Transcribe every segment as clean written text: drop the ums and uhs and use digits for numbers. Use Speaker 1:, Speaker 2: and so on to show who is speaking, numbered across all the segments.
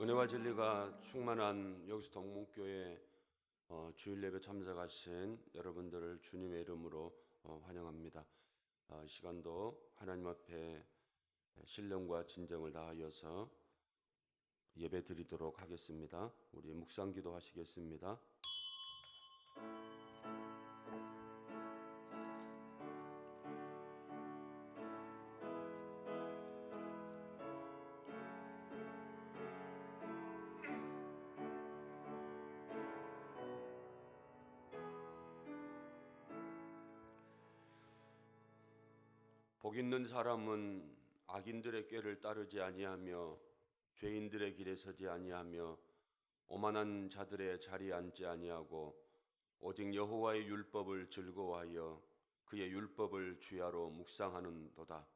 Speaker 1: 은혜와 진리가 충만한 여기서 동문교회 주일 예배 참석하신 여러분들을 주님의 이름으로 환영합니다. 이 시간도 하나님 앞에 신령과 진정을 다하여서 예배 드리도록 하겠습니다. 우리 묵상기도 하시겠습니다. 복 있는 사람은 악인들의 꾀를 따르지 아니하며 죄인들의 길에 서지 아니하며 오만한 자들의 자리에 앉지 아니하고 오직 여호와의 율법을 즐거워하여 그의 율법을 주야로 묵상하는도다.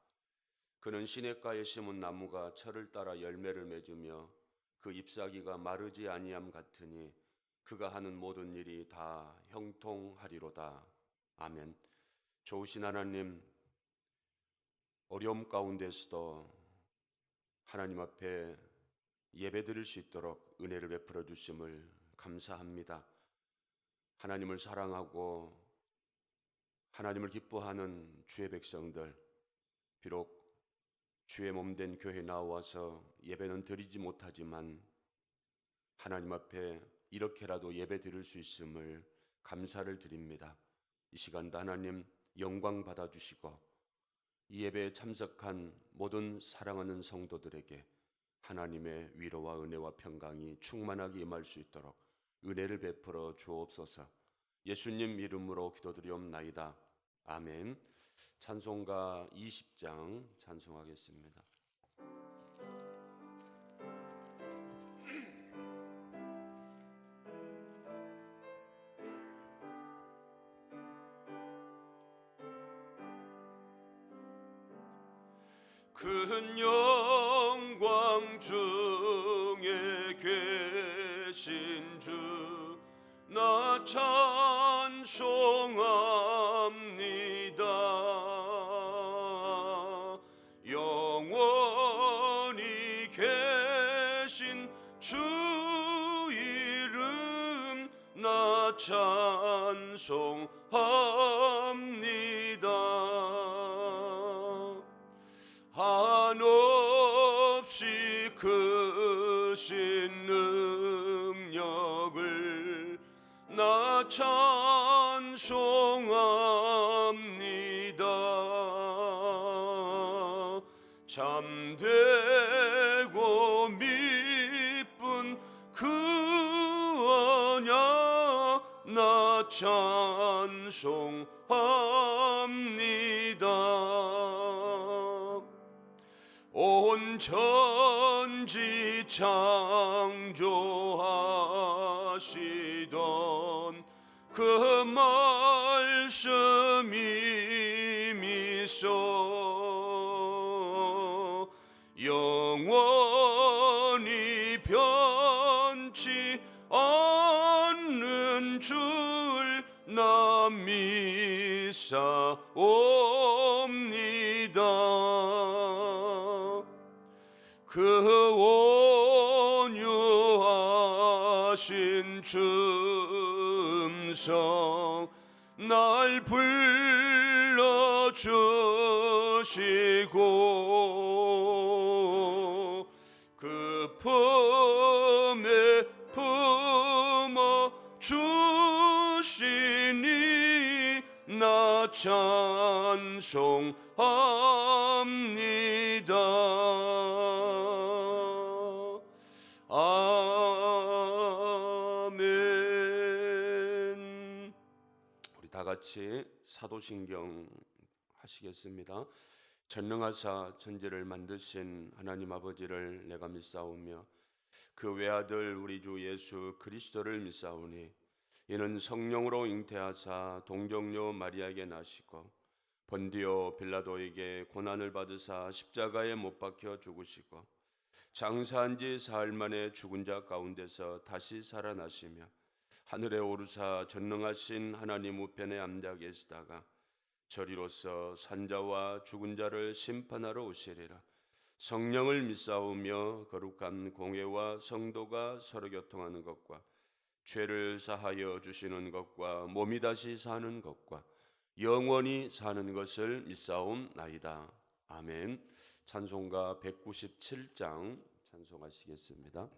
Speaker 1: 그는 시냇가에 심은 나무가 철을 따라 열매를 맺으며 그 잎사귀가 마르지 아니함 같으니 그가 하는 모든 일이 다 형통하리로다. 아멘. 좋으신 하나님, 어려움 가운데서도 하나님 앞에 예배드릴 수 있도록 은혜를 베풀어 주심을 감사합니다. 하나님을 사랑하고 하나님을 기뻐하는 주의 백성들, 비록 주의 몸된 교회에 나와서 예배는 드리지 못하지만 하나님 앞에 이렇게라도 예배 드릴 수 있음을 감사를 드립니다. 이 시간도 하나님 영광 받아주시고 이 예배에 참석한 모든 사랑하는 성도들에게 하나님의 위로와 은혜와 평강이 충만하게 임할 수 있도록 은혜를 베풀어 주옵소서. 예수님 이름으로 기도드리옵나이다. 아멘. 찬송가 20장 찬송하겠습니다. 큰 영광 중에 계신 주 나 찬송합니다. 영원히 계신 주 이름 나 찬송합니다. 한없이 크신 능력을 나 찬송합니다. 참되고 미쁜 그 언약 나 찬송합니다. 온 천지 창조하시던 그 말씀이 미소 영원히 변치 않는 줄 나 믿사옵니다. 그 온유하신 춤성 날 불러주시고 그 품에 품어 주시니 나 찬송합니다. 아멘. 우리 다 같이 사도신경 하시겠습니다. 전능하사 천지를 만드신 하나님 아버지를 내가 믿사오며 그 외아들 우리 주 예수 그리스도를 믿사오니 이는 성령으로 잉태하사 동정녀 마리아에게 나시고 본디오 빌라도에게 고난을 받으사 십자가에 못 박혀 죽으시고 장사한 지 사흘 만에 죽은 자 가운데서 다시 살아나시며 하늘에 오르사 전능하신 하나님 우편에 앉아 계시다가 저리로서 산자와 죽은 자를 심판하러 오시리라. 성령을 믿사오며 거룩한 공회와 성도가 서로 교통하는 것과 죄를 사하여 주시는 것과 몸이 다시 사는 것과 영원히 사는 것을 믿사옵나이다. 아멘. 찬송가 197장 찬송하시겠습니다.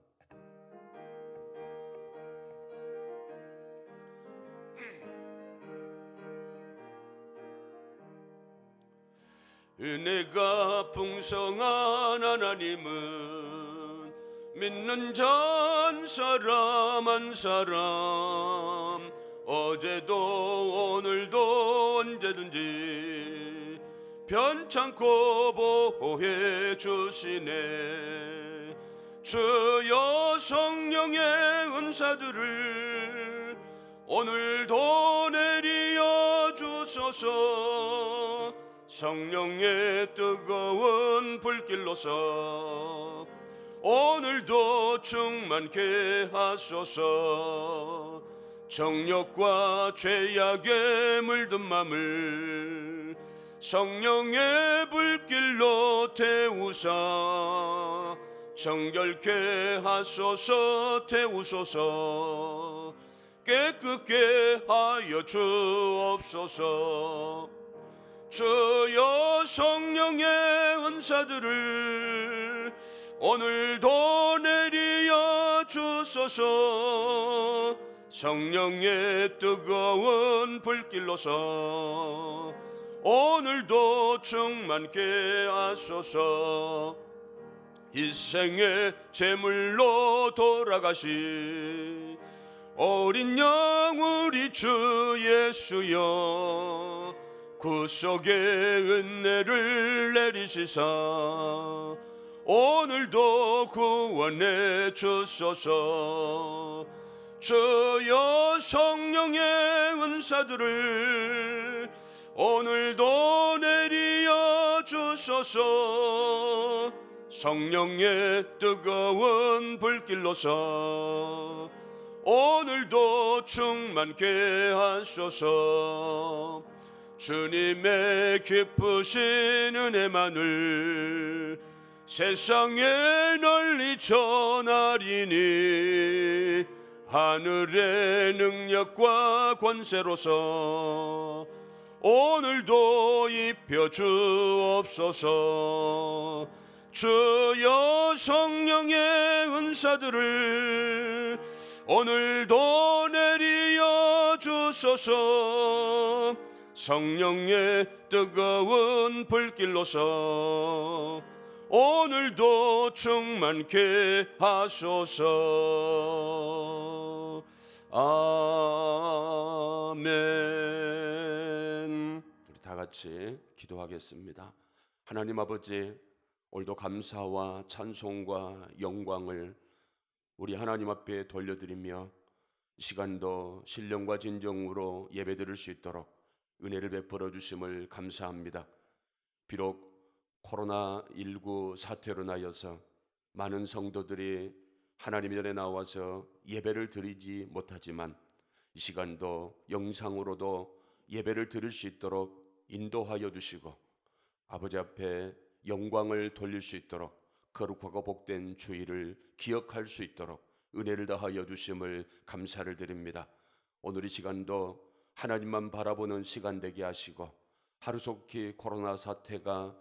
Speaker 1: 은혜가 풍성한 하나님은 믿는 자 한 사람 한 사람 어제도 오늘도 언제든지 편찮고 보호해 주시네. 주여 성령의 은사들을 오늘도 내리어 주소서. 성령의 뜨거운 불길로서 오늘도 충만케 하소서. 정욕과 죄악에 물든 맘을 성령의 불길로 태우사 정결케 하소서. 태우소서. 깨끗게 하여 주옵소서. 주여 성령의 은사들을 오늘도 내리어 주소서. 성령의 뜨거운 불길로서 오늘도 충만케 하소서. 일생의 제물로 돌아가신 어린 양 우리 주 예수여, 구속의 은혜를 내리시사 오늘도 구원해 주소서. 주여 성령의 은사들을 오늘도 내리어 주소서. 성령의 뜨거운 불길로서 오늘도 충만케 하소서. 주님의 기쁘신 은혜만을 세상에 널리 전하리니 하늘의 능력과 권세로서 오늘도 입혀 주옵소서. 주여 성령의 은사들을 오늘도 내리어 주소서. 성령의 뜨거운 불길로서 오늘도 충만케 하소서. 아멘. 우리 다 같이 기도하겠습니다. 하나님 아버지, 오늘도 감사와 찬송과 영광을 우리 하나님 앞에 돌려드리며 이 시간도 신령과 진정으로 예배드릴 수 있도록 은혜를 베풀어 주심을 감사합니다. 비록 코로나19 사태로 인하여서 많은 성도들이 하나님 전에 나와서 예배를 드리지 못하지만 이 시간도 영상으로도 예배를 드릴 수 있도록 인도하여 주시고 아버지 앞에 영광을 돌릴 수 있도록 거룩하고 복된 주일을 기억할 수 있도록 은혜를 더하여 주심을 감사를 드립니다. 오늘 이 시간도 하나님만 바라보는 시간 되게 하시고 하루속히 코로나 사태가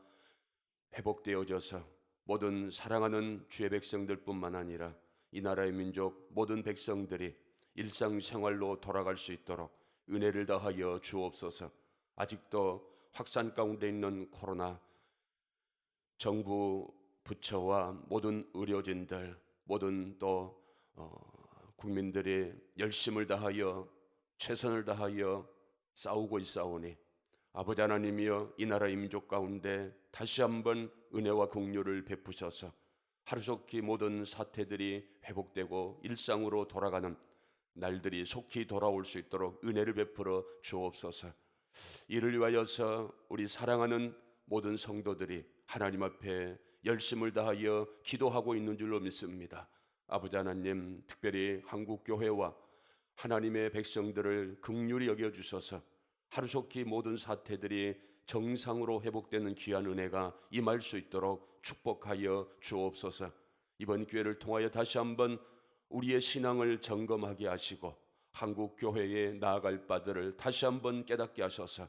Speaker 1: 회복되어져서 모든 사랑하는 주의 백성들뿐만 아니라 이 나라의 민족 모든 백성들이 일상생활로 돌아갈 수 있도록 은혜를 더하여 주옵소서. 아직도 확산 가운데 있는 코로나, 정부 부처와 모든 의료진들, 모든 또 국민들이 열심을 다하여 최선을 다하여 싸우고 있사오니 아버지 하나님이여, 이 나라의 민족 가운데 다시 한번 은혜와 긍휼을 베푸셔서 하루속히 모든 사태들이 회복되고 일상으로 돌아가는 날들이 속히 돌아올 수 있도록 은혜를 베풀어 주옵소서. 이를 위하여서 우리 사랑하는 모든 성도들이 하나님 앞에 열심을 다하여 기도하고 있는 줄로 믿습니다. 아버지 하나님, 특별히 한국교회와 하나님의 백성들을 긍휼히 여겨주셔서 하루속히 모든 사태들이 정상으로 회복되는 귀한 은혜가 임할 수 있도록 축복하여 주옵소서. 이번 기회를 통하여 다시 한번 우리의 신앙을 점검하게 하시고 한국 교회에 나아갈 바들을 다시 한번 깨닫게 하셔서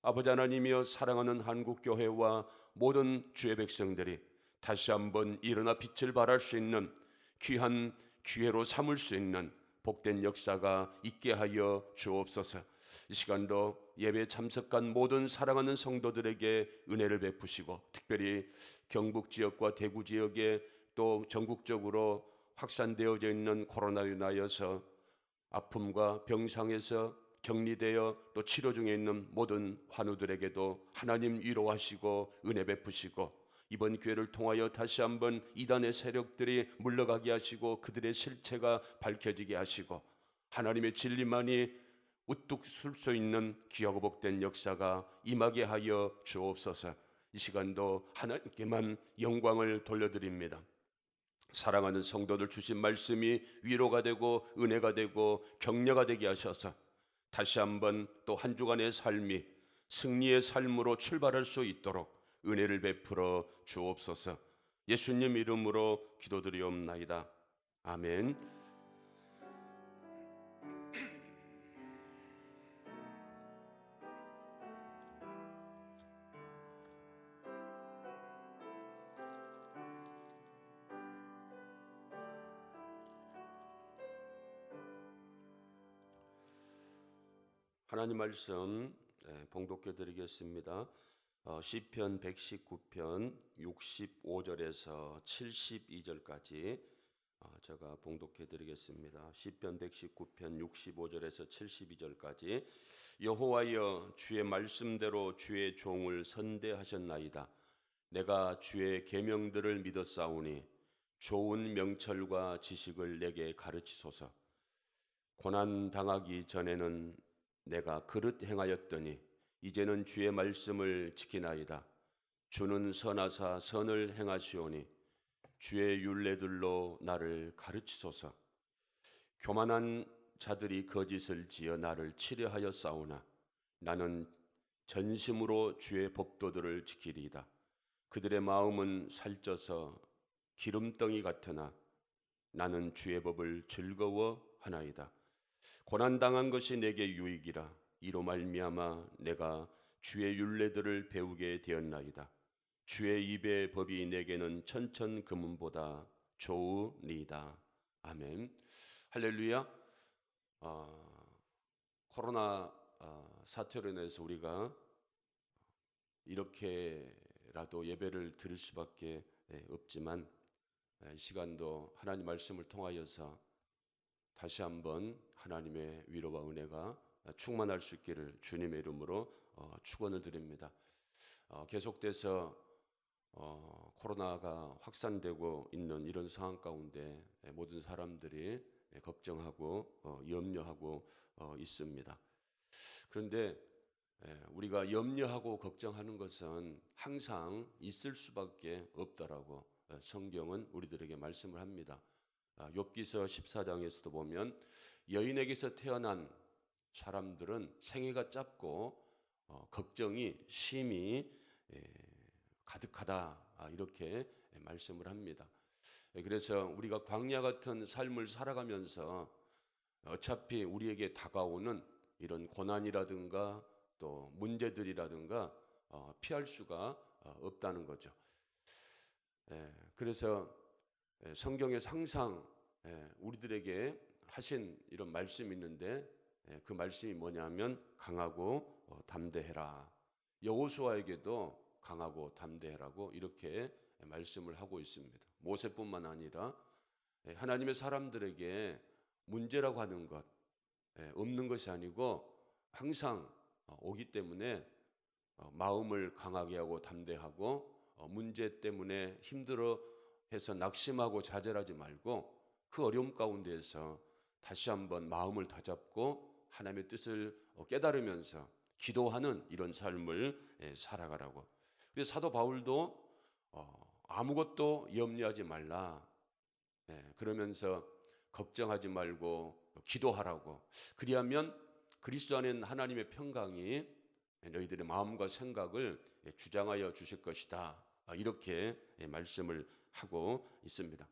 Speaker 1: 아버지 하나님이여, 사랑하는 한국 교회와 모든 주의 백성들이 다시 한번 일어나 빛을 발할 수 있는 귀한 기회로 삼을 수 있는 복된 역사가 있게 하여 주옵소서. 이 시간도 예배에 참석한 모든 사랑하는 성도들에게 은혜를 베푸시고, 특별히 경북 지역과 대구 지역에 또 전국적으로 확산되어져 있는 코로나로 인하여서 아픔과 병상에서 격리되어 또 치료 중에 있는 모든 환우들에게도 하나님 위로하시고 은혜 베푸시고, 이번 기회를 통하여 다시 한번 이단의 세력들이 물러가게 하시고 그들의 실체가 밝혀지게 하시고 하나님의 진리만이 우뚝 설 수 있는 귀하고 복된 역사가 임하게 하여 주옵소서. 이 시간도 하나님께만 영광을 돌려드립니다. 사랑하는 성도들 주신 말씀이 위로가 되고 은혜가 되고 격려가 되게 하셔서 다시 한번 또 한 주간의 삶이 승리의 삶으로 출발할 수 있도록 은혜를 베풀어 주옵소서. 예수님 이름으로 기도드리옵나이다. 아멘. 하나님 말씀 봉독해 드리겠습니다. 시편 119편 65절에서 72절까지 제가 봉독해 드리겠습니다. 시편 119편 65절에서 72절까지. 여호와여, 주의 말씀대로 주의 종을 선대하셨나이다. 내가 주의 계명들을 믿었사오니 좋은 명철과 지식을 내게 가르치소서. 고난 당하기 전에는 내가 그릇 행하였더니 이제는 주의 말씀을 지키나이다. 주는 선하사 선을 행하시오니 주의 율례들로 나를 가르치소서. 교만한 자들이 거짓을 지어 나를 치려하여 싸우나 나는 전심으로 주의 법도들을 지키리이다. 그들의 마음은 살쪄서 기름덩이 같으나 나는 주의 법을 즐거워하나이다. 고난당한 것이 내게 유익이라. 이로 말미암아 내가 주의 율례들을 배우게 되었나이다. 주의 입의 법이 내게는 천천금은보다 좋으니이다. 아멘. 할렐루야. 코로나 사태로 인해서 우리가 이렇게라도 예배를 드릴 수밖에 없지만 이 시간도 하나님 말씀을 통하여서 다시 한번 하나님의 위로와 은혜가 충만할 수 있기를 주님의 이름으로 축원을 드립니다. 계속돼서 코로나가 확산되고 있는 이런 상황 가운데 모든 사람들이 걱정하고 염려하고 있습니다. 그런데 우리가 염려하고 걱정하는 것은 항상 있을 수밖에 없다라고 성경은 우리들에게 말씀을 합니다. 욥기서 14장에서도 보면 여인에게서 태어난 사람들은 생애가 짧고 걱정이 심히 가득하다, 이렇게 말씀을 합니다. 그래서 우리가 광야 같은 삶을 살아가면서 어차피 우리에게 다가오는 이런 고난이라든가 또 문제들이라든가 피할 수가 없다는 거죠. 그래서 성경에서 항상 우리들에게 하신 이런 말씀이 있는데 그 말씀이 뭐냐면 강하고 담대해라. 여호수아에게도 강하고 담대해라고 이렇게 말씀을 하고 있습니다. 모세뿐만 아니라 하나님의 사람들에게 문제라고 하는 것 없는 것이 아니고 항상 오기 때문에 마음을 강하게 하고 담대하고 문제 때문에 힘들어 해서 낙심하고 좌절하지 말고 그 어려움 가운데에서 다시 한번 마음을 다잡고 하나님의 뜻을 깨달으면서 기도하는 이런 삶을 살아가라고. 그래서 사도 바울도 아무것도 염려하지 말라, 그러면서 걱정하지 말고 기도하라고. 그리하면 그리스도 안에 하나님의 평강이 너희들의 마음과 생각을 주장하여 주실 것이다. 이렇게 말씀을 하고 있습니다.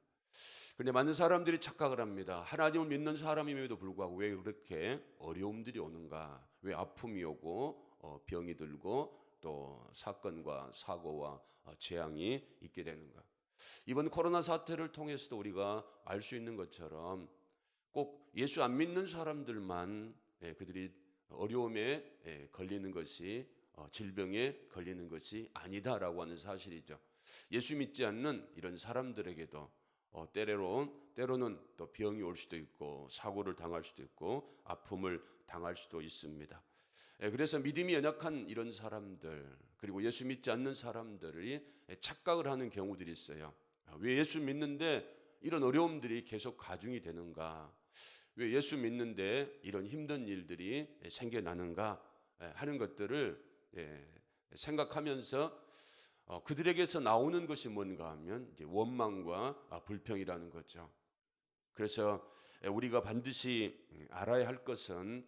Speaker 1: 그런데 많은 사람들이 착각을 합니다. 하나님을 믿는 사람임에도 불구하고 왜 그렇게 어려움들이 오는가? 왜 아픔이 오고 병이 들고 또 사건과 사고와 재앙이 있게 되는가? 이번 코로나 사태를 통해서도 우리가 알 수 있는 것처럼 꼭 예수 안 믿는 사람들만 그들이 어려움에 걸리는 것이 질병에 걸리는 것이 아니다라고 하는 사실이죠. 예수 믿지 않는 이런 사람들에게도 때로는 또 병이 올 수도 있고 사고를 당할 수도 있고 아픔을 당할 수도 있습니다. 그래서 믿음이 연약한 이런 사람들 그리고 예수 믿지 않는 사람들이 착각을 하는 경우들이 있어요. 왜 예수 믿는데 이런 어려움들이 계속 가중이 되는가? 왜 예수 믿는데 이런 힘든 일들이 생겨나는가 하는 것들을 생각하면서 그들에게서 나오는 것이 뭔가 하면 이제 원망과 불평이라는 거죠. 그래서 우리가 반드시 알아야 할 것은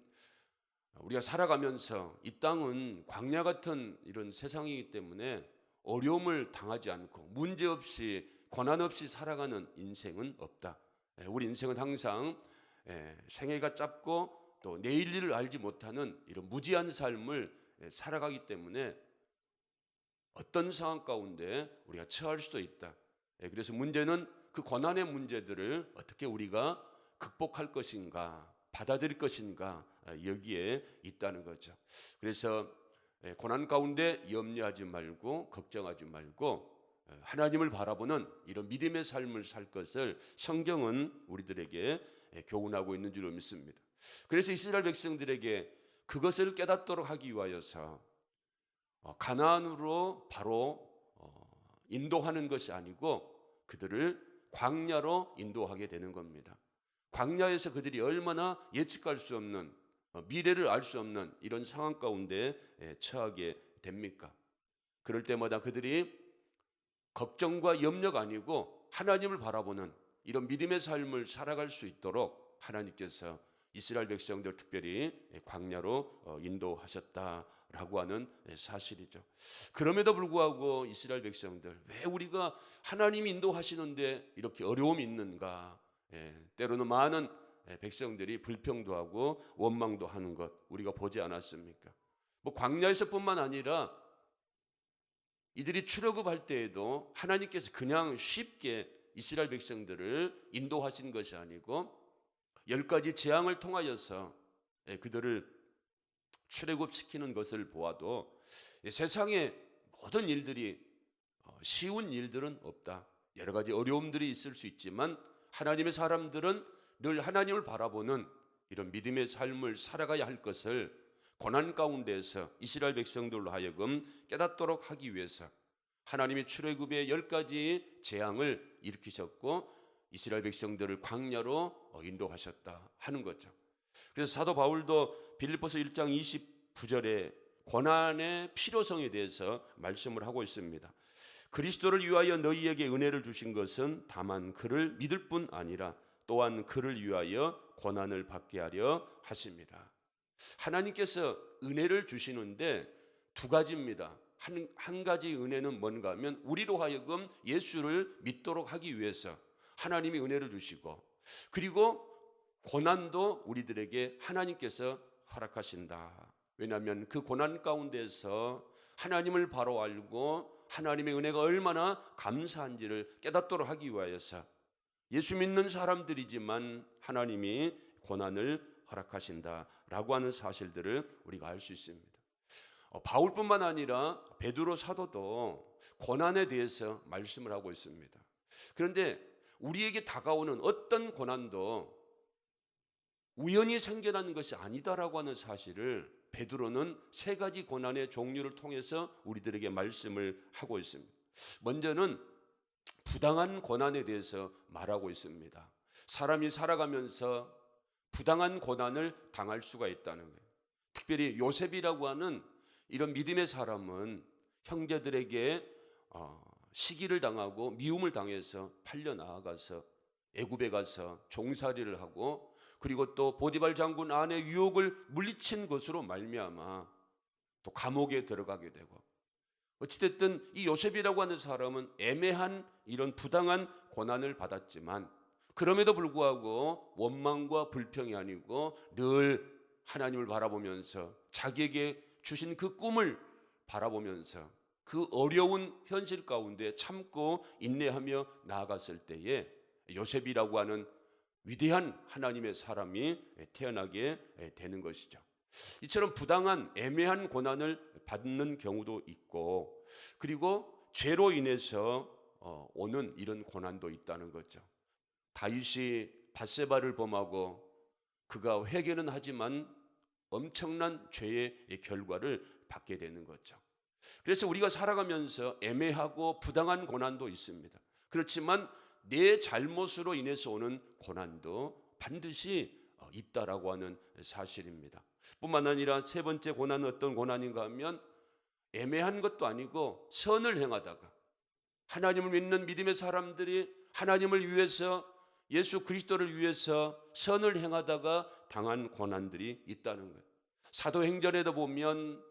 Speaker 1: 우리가 살아가면서 이 땅은 광야 같은 이런 세상이기 때문에 어려움을 당하지 않고 문제없이 고난 없이 살아가는 인생은 없다. 우리 인생은 항상 생애가 짧고 또 내일 일을 알지 못하는 이런 무지한 삶을 살아가기 때문에 어떤 상황 가운데 우리가 처할 수도 있다. 그래서 문제는 그 고난의 문제들을 어떻게 우리가 극복할 것인가, 받아들일 것인가 여기에 있다는 거죠. 그래서 고난 가운데 염려하지 말고 걱정하지 말고 하나님을 바라보는 이런 믿음의 삶을 살 것을 성경은 우리들에게 교훈하고 있는 줄로 믿습니다. 그래서 이스라엘 백성들에게 그것을 깨닫도록 하기 위하여서 가나안으로 바로 인도하는 것이 아니고 그들을 광야로 인도하게 되는 겁니다. 광야에서 그들이 얼마나 예측할 수 없는 미래를 알 수 없는 이런 상황 가운데 처하게 됩니까? 그럴 때마다 그들이 걱정과 염려가 아니고 하나님을 바라보는 이런 믿음의 삶을 살아갈 수 있도록 하나님께서 이스라엘 백성들 특별히 광야로 인도하셨다라고 하는 사실이죠. 그럼에도 불구하고 이스라엘 백성들 왜 우리가 하나님이 인도하시는데 이렇게 어려움이 있는가? 때로는 많은 백성들이 불평도 하고 원망도 하는 것 우리가 보지 않았습니까? 뭐 광야에서뿐만 아니라 이들이 출애굽할 때에도 하나님께서 그냥 쉽게 이스라엘 백성들을 인도하신 것이 아니고 10가지 재앙을 통하여서 그들을 출애굽시키는 것을 보아도 세상에 모든 일들이 쉬운 일들은 없다. 여러 가지 어려움들이 있을 수 있지만 하나님의 사람들은 늘 하나님을 바라보는 이런 믿음의 삶을 살아가야 할 것을 고난 가운데서 이스라엘 백성들로 하여금 깨닫도록 하기 위해서 하나님이 출애굽의 10가지 재앙을 일으키셨고 이스라엘 백성들을 광야로 인도하셨다 하는 거죠. 그래서 사도 바울도 빌립보서 1장 29절에 고난의 필요성에 대해서 말씀을 하고 있습니다. 그리스도를 위하여 너희에게 은혜를 주신 것은 다만 그를 믿을 뿐 아니라 또한 그를 위하여 고난을 받게 하려 하십니다. 하나님께서 은혜를 주시는데 두 가지입니다. 한 가지 은혜는 뭔가 하면 우리로 하여금 예수를 믿도록 하기 위해서 하나님이 은혜를 주시고 그리고 고난도 우리들에게 하나님께서 허락하신다. 왜냐하면 그 고난 가운데서 하나님을 바로 알고 하나님의 은혜가 얼마나 감사한지를 깨닫도록 하기 위하여서 예수 믿는 사람들이지만 하나님이 고난을 허락하신다라고 하는 사실들을 우리가 알 수 있습니다. 바울뿐만 아니라 베드로 사도도 고난에 대해서 말씀을 하고 있습니다. 그런데 우리에게 다가오는 어떤 고난도 우연히 생겨나는 것이 아니다라고 하는 사실을 베드로는 3가지 고난의 종류를 통해서 우리들에게 말씀을 하고 있습니다. 먼저는 부당한 고난에 대해서 말하고 있습니다. 사람이 살아가면서 부당한 고난을 당할 수가 있다는 거예요. 특별히 요셉이라고 하는 이런 믿음의 사람은 형제들에게 시기를 당하고 미움을 당해서 팔려 나아가서 애굽에 가서 종살이를 하고 그리고 또 보디발 장군 아내 유혹을 물리친 것으로 말미암아 또 감옥에 들어가게 되고, 어찌됐든 이 요셉이라고 하는 사람은 애매한 이런 부당한 고난을 받았지만 그럼에도 불구하고 원망과 불평이 아니고 늘 하나님을 바라보면서 자기에게 주신 그 꿈을 바라보면서 그 어려운 현실 가운데 참고 인내하며 나아갔을 때에 요셉이라고 하는 위대한 하나님의 사람이 태어나게 되는 것이죠. 이처럼 부당한 애매한 고난을 받는 경우도 있고, 그리고 죄로 인해서 오는 이런 고난도 있다는 거죠. 다윗이 밧세바를 범하고 그가 회개는 하지만 엄청난 죄의 결과를 받게 되는 거죠. 그래서 우리가 살아가면서 애매하고 부당한 고난도 있습니다. 그렇지만 내 잘못으로 인해서 오는 고난도 반드시 있다라고 하는 사실입니다. 뿐만 아니라 세 번째 고난은 어떤 고난인가 하면 애매한 것도 아니고 선을 행하다가, 하나님을 믿는 믿음의 사람들이 하나님을 위해서, 예수 그리스도를 위해서 선을 행하다가 당한 고난들이 있다는 거예요. 사도행전에도 보면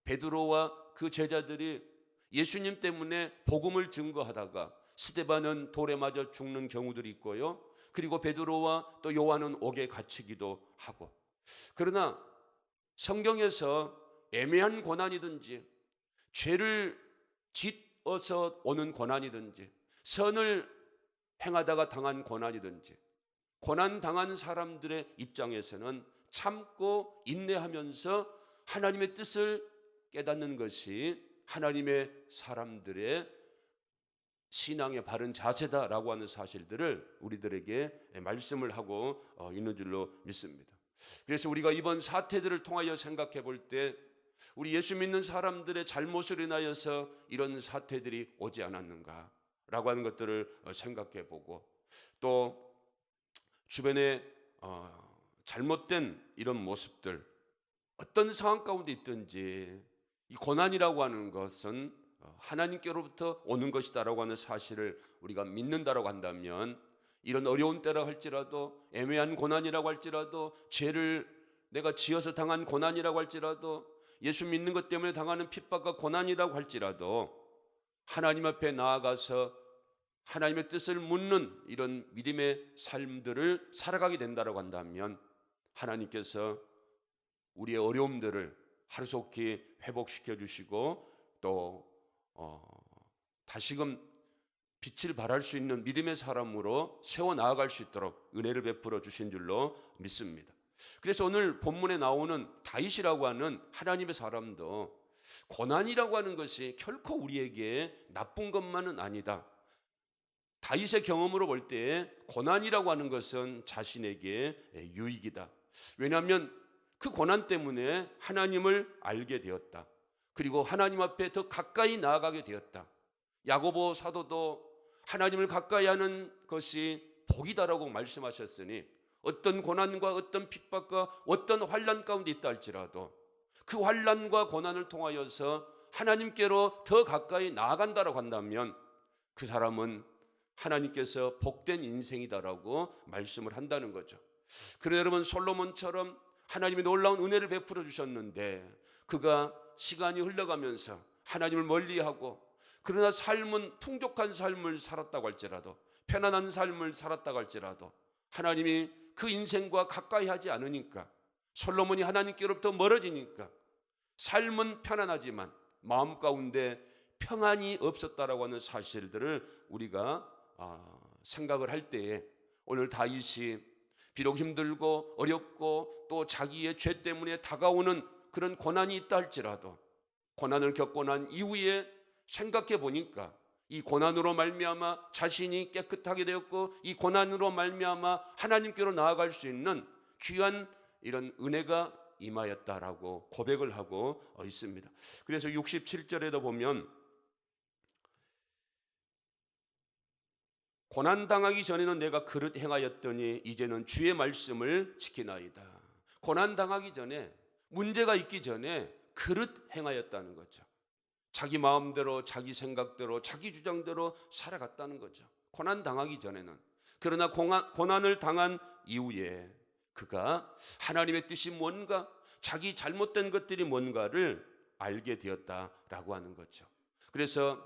Speaker 1: 베드로와 그 제자들이 예수님 때문에 복음을 증거하다가 스데반은 돌에 맞아 죽는 경우들이 있고요. 그리고 베드로와 또 요한은 옥에 갇히기도 하고. 그러나 성경에서 애매한 고난이든지 죄를 짓어서 오는 고난이든지 선을 행하다가 당한 고난이든지, 고난 당한 사람들의 입장에서는 참고 인내하면서 하나님의 뜻을 깨닫는 것이 하나님의 사람들의 신앙의 바른 자세다라고 하는 사실들을 우리들에게 말씀을 하고 있는 줄로 믿습니다. 그래서 우리가 이번 사태들을 통하여 생각해 볼 때 우리 예수 믿는 사람들의 잘못으로 인하여서 이런 사태들이 오지 않았는가라고 하는 것들을 생각해 보고, 또 주변에 잘못된 이런 모습들, 어떤 상황 가운데 있든지 이 고난이라고 하는 것은 하나님께로부터 오는 것이다라고 하는 사실을 우리가 믿는다라고 한다면, 이런 어려운 때라 할지라도, 애매한 고난이라고 할지라도, 죄를 내가 지어서 당한 고난이라고 할지라도, 예수 믿는 것 때문에 당하는 핍박과 고난이라고 할지라도 하나님 앞에 나아가서 하나님의 뜻을 묻는 이런 믿음의 삶들을 살아가게 된다라고 한다면 하나님께서 우리의 어려움들을 하루속히 회복시켜 주시고 또 다시금 빛을 발할 수 있는 믿음의 사람으로 세워 나아갈 수 있도록 은혜를 베풀어 주신 줄로 믿습니다. 그래서 오늘 본문에 나오는 다윗이라고 하는 하나님의 사람도 고난이라고 하는 것이 결코 우리에게 나쁜 것만은 아니다. 다윗의 경험으로 볼 때 고난이라고 하는 것은 자신에게 유익이다. 왜냐하면 그 고난 때문에 하나님을 알게 되었다. 그리고 하나님 앞에 더 가까이 나아가게 되었다. 야고보 사도도 하나님을 가까이 하는 것이 복이다라고 말씀하셨으니, 어떤 고난과 어떤 핍박과 어떤 환난 가운데 있다 할지라도 그 환난과 고난을 통하여서 하나님께로 더 가까이 나아간다라고 한다면 그 사람은 하나님께서 복된 인생이다라고 말씀을 한다는 거죠. 그래서 여러분, 솔로몬처럼 하나님이 놀라운 은혜를 베풀어 주셨는데 그가 시간이 흘러가면서 하나님을 멀리하고, 그러나 삶은 풍족한 삶을 살았다고 할지라도, 편안한 삶을 살았다고 할지라도 하나님이 그 인생과 가까이 하지 않으니까, 솔로몬이 하나님께로부터 멀어지니까 삶은 편안하지만 마음 가운데 평안이 없었다라고 하는 사실들을 우리가 생각을 할 때에, 오늘 다윗이 비록 힘들고 어렵고 또 자기의 죄 때문에 다가오는 그런 고난이 있다 할지라도 고난을 겪고 난 이후에 생각해 보니까 이 고난으로 말미암아 자신이 깨끗하게 되었고, 이 고난으로 말미암아 하나님께로 나아갈 수 있는 귀한 이런 은혜가 임하였다라고 고백을 하고 있습니다. 그래서 67절에도 보면 고난당하기 전에는 내가 그릇 행하였더니 이제는 주의 말씀을 지키나이다. 고난당하기 전에, 문제가 있기 전에 그릇 행하였다는 거죠. 자기 마음대로, 자기 생각대로, 자기 주장대로 살아갔다는 거죠. 고난당하기 전에는. 그러나 고난을 당한 이후에 그가 하나님의 뜻이 뭔가, 자기 잘못된 것들이 뭔가를 알게 되었다라고 하는 거죠. 그래서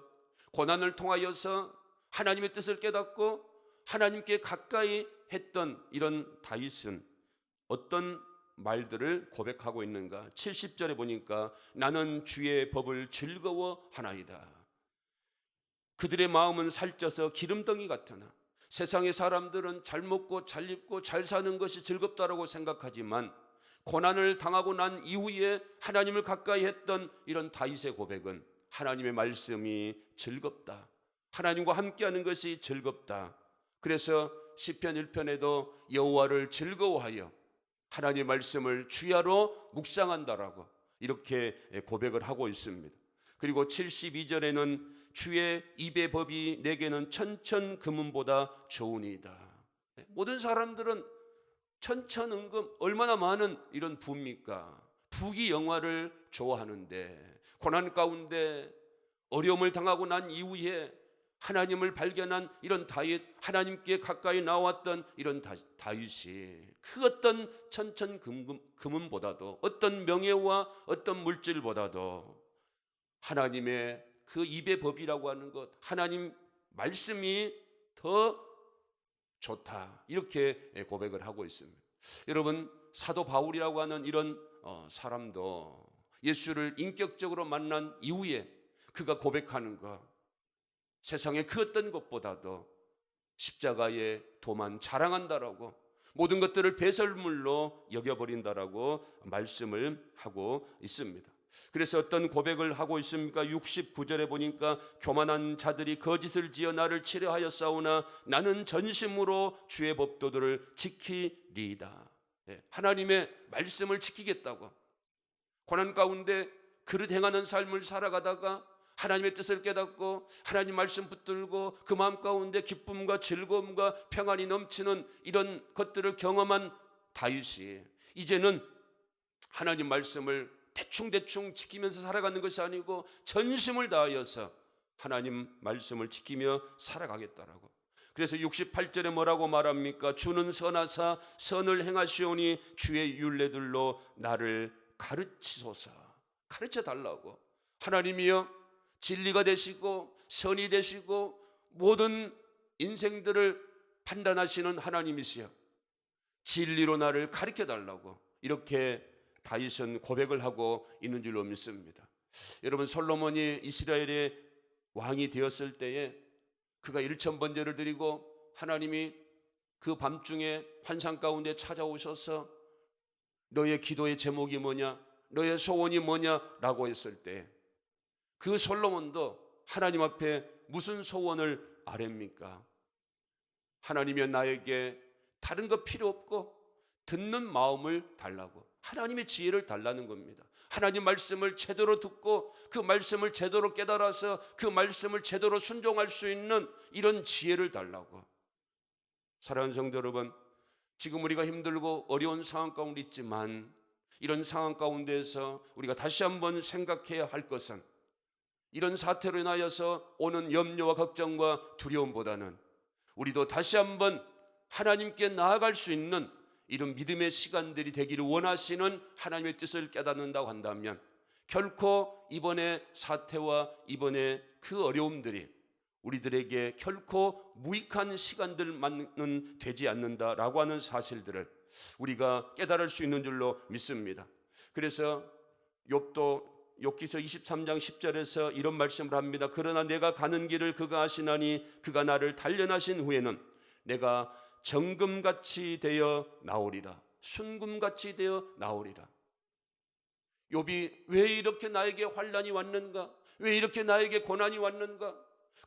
Speaker 1: 고난을 통하여서 하나님의 뜻을 깨닫고 하나님께 가까이 했던 이런 다윗은 어떤 말들을 고백하고 있는가? 70절에 보니까 나는 주의 법을 즐거워하나이다. 그들의 마음은 살쪄서 기름덩이 같으나 세상의 사람들은 잘 먹고 잘 입고 잘 사는 것이 즐겁다라고 생각하지만 고난을 당하고 난 이후에 하나님을 가까이 했던 이런 다윗의 고백은 하나님의 말씀이 즐겁다. 하나님과 함께하는 것이 즐겁다. 그래서 시편 1편에도 여호와를 즐거워하여 하나님의 말씀을 주야로 묵상한다라고 이렇게 고백을 하고 있습니다. 그리고 72절에는 주의 입의 법이 내게는 천천금은보다 좋으니이다. 모든 사람들은 천천은금 얼마나 많은 이런 부입니까? 부귀영화를 좋아하는데 고난 가운데 어려움을 당하고 난 이후에 하나님을 발견한 이런 다윗, 하나님께 가까이 나왔던 이런 다윗이 그 어떤 천천금은보다도 어떤 명예와 어떤 물질보다도 하나님의 그 입의 법이라고 하는 것, 하나님 말씀이 더 좋다, 이렇게 고백을 하고 있습니다. 여러분, 사도 바울이라고 하는 이런 사람도 예수를 인격적으로 만난 이후에 그가 고백하는 것, 세상의 그 어떤 것보다도 십자가의 도만 자랑한다라고, 모든 것들을 배설물로 여겨버린다라고 말씀을 하고 있습니다. 그래서 어떤 고백을 하고 있습니까? 69절에 보니까 교만한 자들이 거짓을 지어 나를 치려하여 싸우나 나는 전심으로 주의 법도들을 지키리이다. 하나님의 말씀을 지키겠다고 고난 가운데 그릇 행하는 삶을 살아가다가 하나님의 뜻을 깨닫고 하나님 말씀 붙들고 그 마음 가운데 기쁨과 즐거움과 평안이 넘치는 이런 것들을 경험한 다윗이 이제는 하나님 말씀을 대충 지키면서 살아가는 것이 아니고 전심을 다하여서 하나님 말씀을 지키며 살아가겠다라고. 그래서 68절에 뭐라고 말합니까? 주는 선하사 선을 행하시오니 주의 율례들로 나를 가르치소서. 가르쳐 달라고. 하나님이여 진리가 되시고 선이 되시고 모든 인생들을 판단하시는 하나님이시여 진리로 나를 가르쳐 달라고 이렇게 다윗은 고백을 하고 있는 줄로 믿습니다. 여러분, 솔로몬이 이스라엘의 왕이 되었을 때에 그가 1000번제를 드리고 하나님이 그 밤중에 환상 가운데 찾아오셔서 너의 기도의 제목이 뭐냐, 너의 소원이 뭐냐라고 했을 때 그 솔로몬도 하나님 앞에 무슨 소원을 아뢰입니까? 하나님이 나에게 다른 거 필요 없고 듣는 마음을 달라고, 하나님의 지혜를 달라는 겁니다. 하나님 말씀을 제대로 듣고 그 말씀을 제대로 깨달아서 그 말씀을 제대로 순종할 수 있는 이런 지혜를 달라고. 사랑하는 성도 여러분, 지금 우리가 힘들고 어려운 상황 가운데 있지만 이런 상황 가운데에서 우리가 다시 한번 생각해야 할 것은 이런 사태로 인하여서 오는 염려와 걱정과 두려움보다는 우리도 다시 한번 하나님께 나아갈 수 있는 이런 믿음의 시간들이 되기를 원하시는 하나님의 뜻을 깨닫는다고 한다면 결코 이번의 사태와 이번의 그 어려움들이 우리들에게 결코 무익한 시간들만은 되지 않는다라고 하는 사실들을 우리가 깨달을 수 있는 줄로 믿습니다. 그래서 욥기서 23장 10절에서 이런 말씀을 합니다. 그러나 내가 가는 길을 그가 아시나니 그가 나를 단련하신 후에는 내가 정금같이 되어 나오리라. 순금같이 되어 나오리라. 욥이 왜 이렇게 나에게 환난이 왔는가? 왜 이렇게 나에게 고난이 왔는가?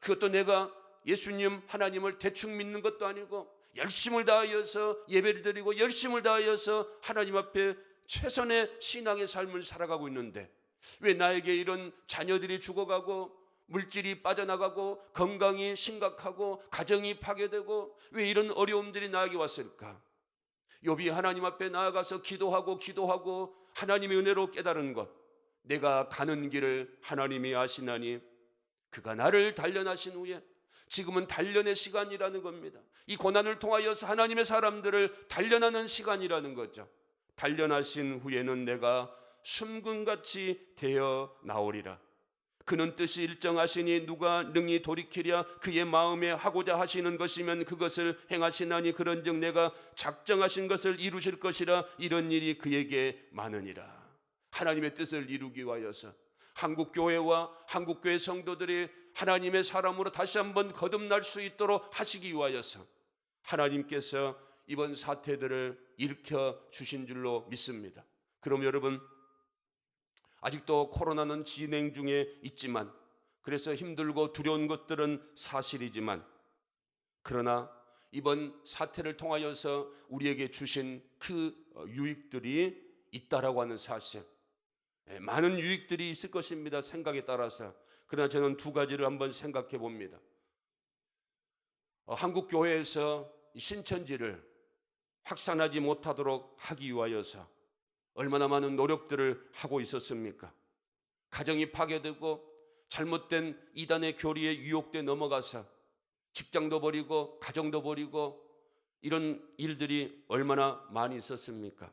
Speaker 1: 그것도 내가 예수님 하나님을 대충 믿는 것도 아니고 열심을 다하여서 예배를 드리고 열심을 다하여서 하나님 앞에 최선의 신앙의 삶을 살아가고 있는데 왜 나에게 이런 자녀들이 죽어가고 물질이 빠져나가고 건강이 심각하고 가정이 파괴되고 왜 이런 어려움들이 나에게 왔을까? 욥이 하나님 앞에 나아가서 기도하고 하나님의 은혜로 깨달은 것, 내가 가는 길을 하나님이 아시나니 그가 나를 단련하신 후에, 지금은 단련의 시간이라는 겁니다. 이 고난을 통하여서 하나님의 사람들을 단련하는 시간이라는 거죠. 단련하신 후에는 내가 순금같이 되어 나오리라. 그는 뜻이 일정하시니 누가 능히 돌이키랴. 그의 마음에 하고자 하시는 것이면 그것을 행하시나니 그런즉 내가 작정하신 것을 이루실 것이라. 이런 일이 그에게 많으니라. 하나님의 뜻을 이루기 위하여서 한국교회와 한국교회 성도들이 하나님의 사람으로 다시 한번 거듭날 수 있도록 하시기 위하여서 하나님께서 이번 사태들을 일으켜 주신 줄로 믿습니다. 그럼 여러분, 아직도 코로나는 진행 중에 있지만, 그래서 힘들고 두려운 것들은 사실이지만, 그러나 이번 사태를 통하여서 우리에게 주신 그 유익들이 있다라고 하는 사실, 많은 유익들이 있을 것입니다, 생각에 따라서. 그러나 저는 두 가지를 한번 생각해 봅니다. 한국 교회에서 신천지를 확산하지 못하도록 하기 위하여서 얼마나 많은 노력들을 하고 있었습니까? 가정이 파괴되고 잘못된 이단의 교리에 유혹돼 넘어가서 직장도 버리고 가정도 버리고 이런 일들이 얼마나 많이 있었습니까?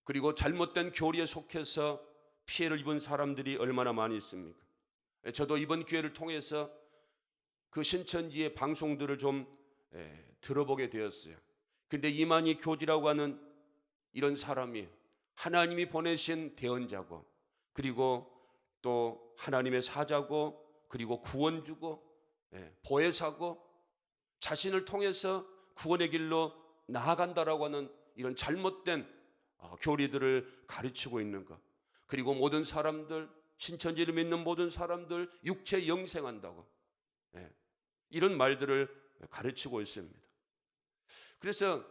Speaker 1: 그리고 잘못된 교리에 속해서 피해를 입은 사람들이 얼마나 많이 있습니까? 저도 이번 기회를 통해서 그 신천지의 방송들을 좀 들어보게 되었어요. 근데 이만희 교지라고 하는 이런 사람이 하나님이 보내신 대언자고, 그리고 또 하나님의 사자고, 그리고 구원주고, 보혜사고, 자신을 통해서 구원의 길로 나아간다라고 하는 이런 잘못된 교리들을 가르치고 있는 것, 그리고 모든 사람들, 신천지를 믿는 모든 사람들 육체 영생한다고, 이런 말들을 가르치고 있습니다. 그래서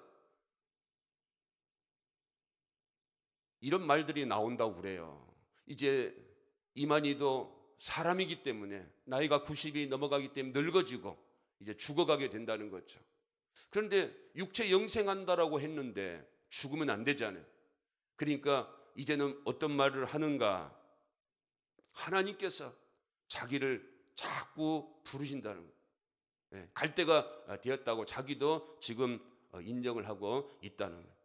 Speaker 1: 이런 말들이 나온다고 그래요. 이제 이만희도 사람이기 때문에 나이가 90이 넘어가기 때문에 늙어지고 이제 죽어가게 된다는 거죠. 그런데 육체 영생한다라고 했는데 죽으면 안 되잖아요. 그러니까 이제는 어떤 말을 하는가? 하나님께서 자기를 자꾸 부르신다는 거예요. 갈 때가 되었다고 자기도 지금 인정을 하고 있다는 거예요.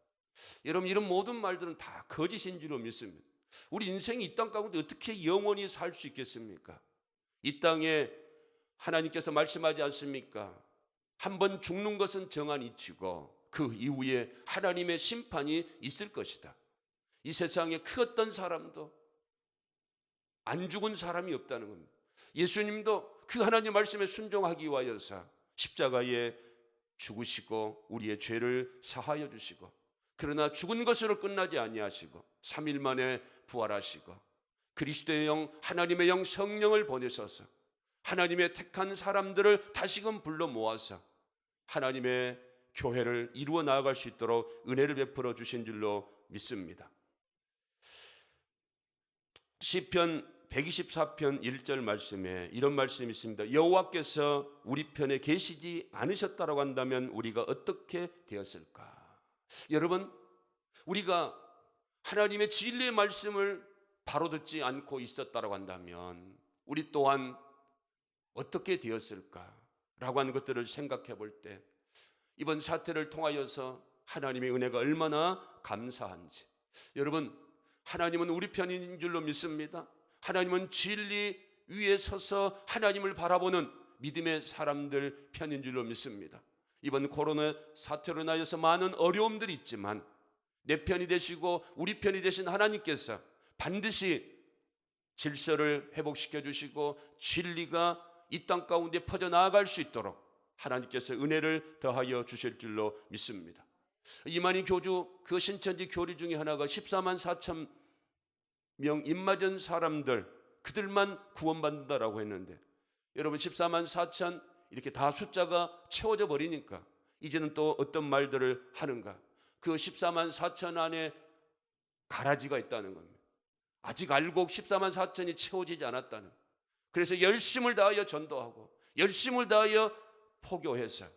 Speaker 1: 여러분, 이런 모든 말들은 다 거짓인 줄로 믿습니다. 우리 인생이 이 땅 가운데 어떻게 영원히 살 수 있겠습니까? 이 땅에 하나님께서 말씀하지 않습니까? 한번 죽는 것은 정한 이치고 그 이후에 하나님의 심판이 있을 것이다. 이 세상에 그 어떤 사람도 안 죽은 사람이 없다는 겁니다. 예수님도 그 하나님 말씀에 순종하기 위하여서 십자가에 죽으시고 우리의 죄를 사하여 주시고, 그러나 죽은 것으로 끝나지 아니하시고 3일 만에 부활하시고 그리스도의 영, 하나님의 영 성령을 보내셔서 하나님의 택한 사람들을 다시금 불러 모아서 하나님의 교회를 이루어 나아갈 수 있도록 은혜를 베풀어 주신 줄로 믿습니다. 시편 124편 1절 말씀에 이런 말씀이 있습니다. 여호와께서 우리 편에 계시지 않으셨다라고 한다면 우리가 어떻게 되었을까? 여러분, 우리가 하나님의 진리의 말씀을 바로 듣지 않고 있었다라고 한다면 우리 또한 어떻게 되었을까라고 하는 것들을 생각해 볼 때 이번 사태를 통하여서 하나님의 은혜가 얼마나 감사한지, 여러분, 하나님은 우리 편인 줄로 믿습니다. 하나님은 진리 위에 서서 하나님을 바라보는 믿음의 사람들 편인 줄로 믿습니다. 이번 코로나 사태로 인하여서 많은 어려움들이 있지만 내 편이 되시고 우리 편이 되신 하나님께서 반드시 질서를 회복시켜 주시고 진리가 이 땅 가운데 퍼져나갈 수 있도록 하나님께서 은혜를 더하여 주실 줄로 믿습니다. 이만희 교주 그 신천지 교리 중에 하나가 14만 4천 명 입맞은 사람들, 그들만 구원받는다라고 했는데, 여러분 14만 4천 이렇게 다 숫자가 채워져 버리니까 이제는 또 어떤 말들을 하는가? 그 14만 4천 안에 가라지가 있다는 겁니다. 아직 알고 14만 4천이 채워지지 않았다는. 그래서 열심을 다하여 전도하고 열심을 다하여 포교해서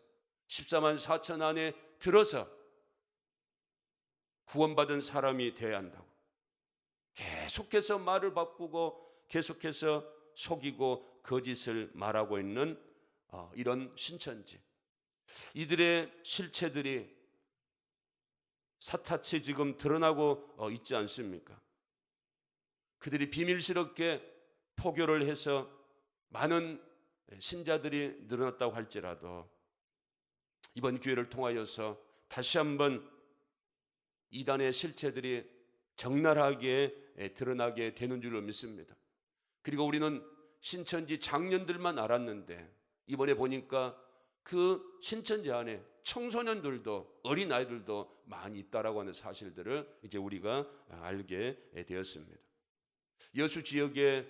Speaker 1: 14만 4천 안에 들어서 구원받은 사람이 되어야 한다고 계속해서 말을 바꾸고 계속해서 속이고 거짓을 말하고 있는 이런 신천지, 이들의 실체들이 사타치 지금 드러나고 있지 않습니까? 그들이 비밀스럽게 포교를 해서 많은 신자들이 늘어났다고 할지라도 이번 기회를 통하여서 다시 한번 이단의 실체들이 적나라하게 드러나게 되는 줄로 믿습니다. 그리고 우리는 신천지 장년들만 알았는데 이번에 보니까 그 신천지 안에 청소년들도 어린아이들도 많이 있다라고 하는 사실들을 이제 우리가 알게 되었습니다. 여수 지역에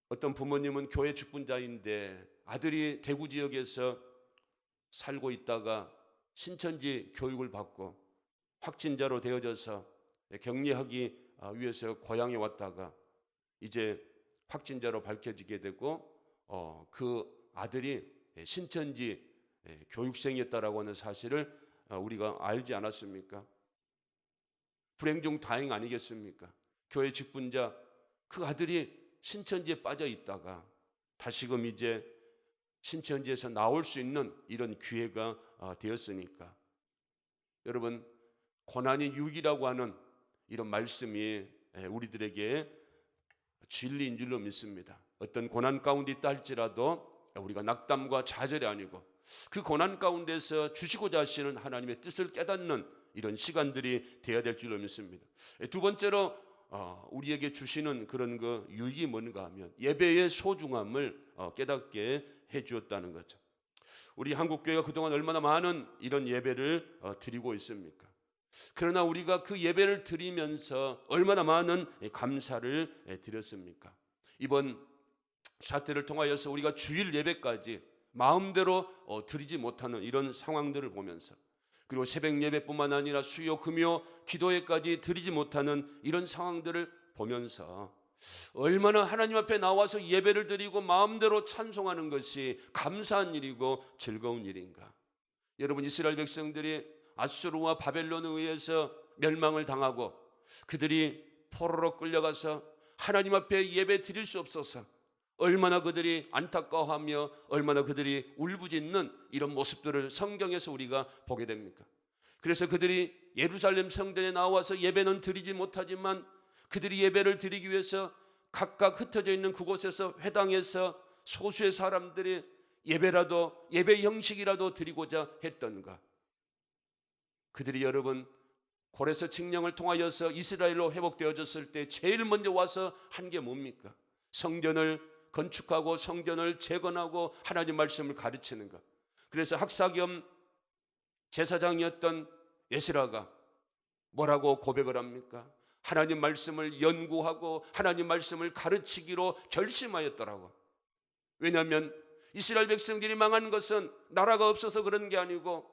Speaker 1: 어떤 부모님은 교회 직분자인데 아들이 대구 지역에서 살고 있다가 신천지 교육을 받고 확진자로 되어져서 격리하기 위해서 고향에 왔다가 이제 확진자로 밝혀지게 되고 그 아들이 신천지 교육생이었다라고 하는 사실을 우리가 알지 않았습니까? 불행 중 다행 아니겠습니까? 교회 직분자 그 아들이 신천지에 빠져 있다가 다시금 이제 신천지에서 나올 수 있는 이런 기회가 되었으니까 여러분, 고난이 유익이라고 하는 이런 말씀이 우리들에게 진리인 줄로 믿습니다. 어떤 고난 가운데 있다 할지라도 우리가 낙담과 좌절이 아니고 그 고난 가운데서 주시고자 하시는 하나님의 뜻을 깨닫는 이런 시간들이 되어야 될 줄로 믿습니다. 두 번째로 우리에게 주시는 그런 그 유익이 뭔가 하면 예배의 소중함을 깨닫게 해 주었다는 거죠. 우리 한국교회가 그동안 얼마나 많은 이런 예배를 드리고 있습니까? 그러나 우리가 그 예배를 드리면서 얼마나 많은 감사를 드렸습니까? 이번 사태를 통하여서 우리가 주일 예배까지 마음대로 드리지 못하는 이런 상황들을 보면서 그리고 새벽 예배뿐만 아니라 수요 금요 기도회까지 드리지 못하는 이런 상황들을 보면서 얼마나 하나님 앞에 나와서 예배를 드리고 마음대로 찬송하는 것이 감사한 일이고 즐거운 일인가. 여러분, 이스라엘 백성들이 아수르와 바벨론에 의해서 멸망을 당하고 그들이 포로로 끌려가서 하나님 앞에 예배 드릴 수 없어서 얼마나 그들이 안타까워하며 얼마나 그들이 울부짖는 이런 모습들을 성경에서 우리가 보게 됩니까? 그래서 그들이 예루살렘 성전에 나와서 예배는 드리지 못하지만 그들이 예배를 드리기 위해서 각각 흩어져 있는 그곳에서 회당에서 소수의 사람들이 예배 형식이라도 드리고자 했던가. 그들이 여러분 고레스 칙령을 통하여서 이스라엘로 회복되어졌을 때 제일 먼저 와서 한 게 뭡니까? 성전을 건축하고 성전을 재건하고 하나님 말씀을 가르치는 것. 그래서 학사겸 제사장이었던 에스라가 뭐라고 고백을 합니까? 하나님 말씀을 연구하고 하나님 말씀을 가르치기로 결심하였더라고. 왜냐하면 이스라엘 백성들이 망한 것은 나라가 없어서 그런 게 아니고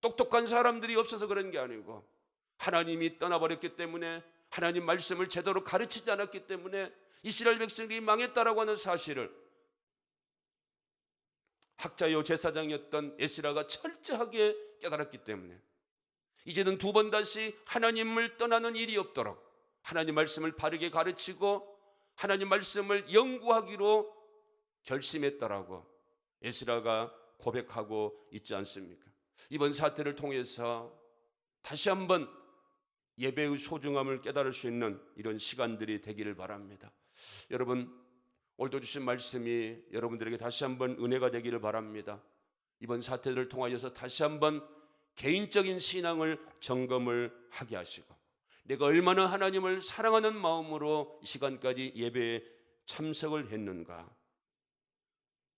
Speaker 1: 똑똑한 사람들이 없어서 그런 게 아니고 하나님이 떠나버렸기 때문에 하나님 말씀을 제대로 가르치지 않았기 때문에 이스라엘 백성들이 망했다라고 하는 사실을 학자요 제사장이었던 에스라가 철저하게 깨달았기 때문에 이제는 두 번 다시 하나님을 떠나는 일이 없도록 하나님 말씀을 바르게 가르치고 하나님 말씀을 연구하기로 결심했다라고 에스라가 고백하고 있지 않습니까? 이번 사태를 통해서 다시 한번 예배의 소중함을 깨달을 수 있는 이런 시간들이 되기를 바랍니다. 여러분, 오늘도 주신 말씀이 여러분들에게 다시 한번 은혜가 되기를 바랍니다. 이번 사태를 통하여서 다시 한번 개인적인 신앙을 점검을 하게 하시고 내가 얼마나 하나님을 사랑하는 마음으로 이 시간까지 예배에 참석을 했는가,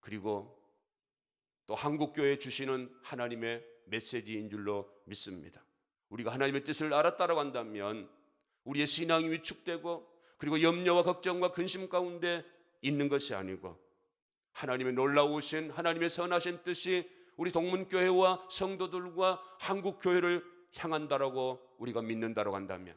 Speaker 1: 그리고 또 한국교회에 주시는 하나님의 메시지인 줄로 믿습니다. 우리가 하나님의 뜻을 알았다라고 한다면 우리의 신앙이 위축되고 그리고 염려와 걱정과 근심 가운데 있는 것이 아니고 하나님의 놀라우신 하나님의 선하신 뜻이 우리 동문교회와 성도들과 한국교회를 향한다라고 우리가 믿는다라고 한다면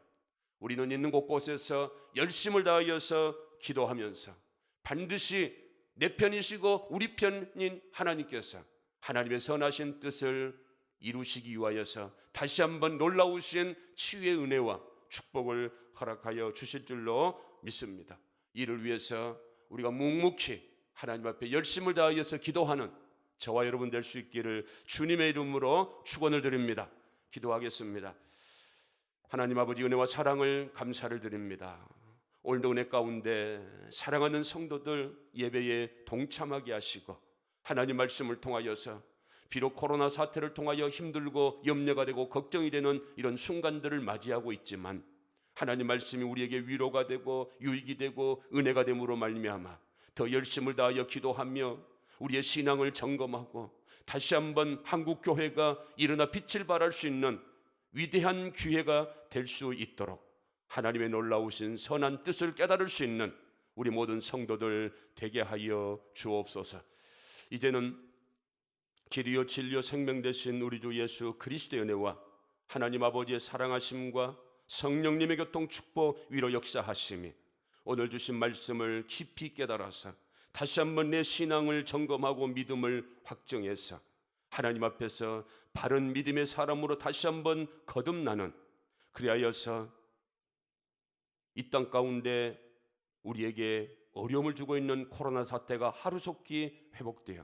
Speaker 1: 우리는 있는 곳곳에서 열심을 다하여서 기도하면서 반드시 내 편이시고 우리 편인 하나님께서 하나님의 선하신 뜻을 이루시기 위하여서 다시 한번 놀라우신 치유의 은혜와 축복을 허락하여 주실 줄로 믿습니다. 이를 위해서 우리가 묵묵히 하나님 앞에 열심을 다하여서 기도하는 저와 여러분 될 수 있기를 주님의 이름으로 축원을 드립니다. 기도하겠습니다. 하나님 아버지, 은혜와 사랑을 감사를 드립니다. 오늘도 은혜 가운데 사랑하는 성도들 예배에 동참하게 하시고, 하나님 말씀을 통하여서 비록 코로나 사태를 통하여 힘들고 염려가 되고 걱정이 되는 이런 순간들을 맞이하고 있지만, 하나님 말씀이 우리에게 위로가 되고 유익이 되고 은혜가 됨으로 말미암아 더 열심을 다하여 기도하며 우리의 신앙을 점검하고 다시 한번 한국 교회가 일어나 빛을 발할 수 있는 위대한 기회가 될 수 있도록 하나님의 놀라우신 선한 뜻을 깨달을 수 있는 우리 모든 성도들 되게 하여 주옵소서. 이제는 길이요 진리요 생명 되신 우리 주 예수 그리스도의 은혜와 하나님 아버지의 사랑하심과 성령님의 교통 축복 위로 역사하심이 오늘 주신 말씀을 깊이 깨달아서 다시 한번 내 신앙을 점검하고 믿음을 확정해서 하나님 앞에서 바른 믿음의 사람으로 다시 한번 거듭나는, 그리하여서 이 땅 가운데 우리에게 어려움을 주고 있는 코로나 사태가 하루속히 회복되어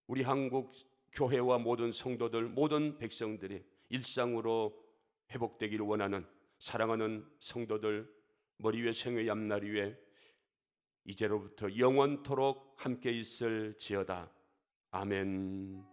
Speaker 1: 우리 한국 교회와 모든 성도들, 모든 백성들이 일상으로 회복되기를 원하는 사랑하는 성도들 머리 위에 생의 앞날 위에 이제로부터 영원토록 함께 있을지어다. 아멘.